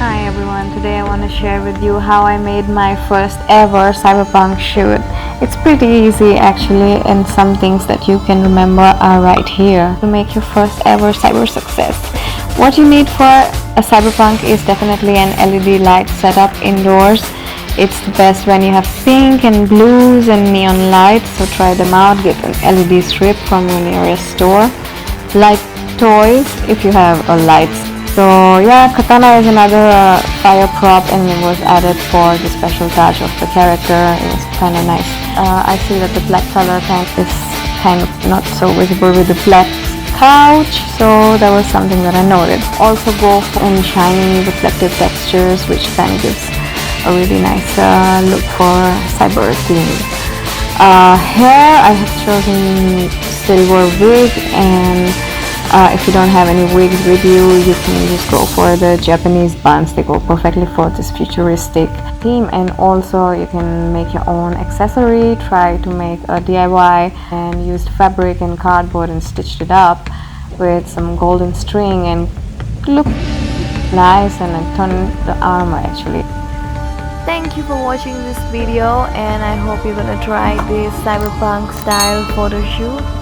Hi everyone, today I want to share with you how I made my first ever cyberpunk shoot. It's pretty easy actually, and some things that you can remember are right here to make your first ever cyber success. What you need for a cyberpunk is definitely an LED light setup indoors. It's the best when you have pink and blues and neon lights, so try them out. Get an LED strip from your nearest store. Light toys if you have a lights. So yeah, Katana is another fire prop, and it was added for the special touch of the character. It was kind of nice. I see that the black color is kind of not so visible with the black couch, so that was something that I noted. Also go for any shiny reflective textures, which kind of gives a really nice look for cyber theme. Hair, I have chosen silver wig, and if you don't have any wigs with you, you can just go for the Japanese buns. They go perfectly for this futuristic theme. And also you can make your own accessory. Try to make a DIY and used fabric and cardboard and stitched it up with some golden string and look nice, and I turned the armor actually. Thank you for watching this video, and I hope you're gonna try this cyberpunk style photo shoot.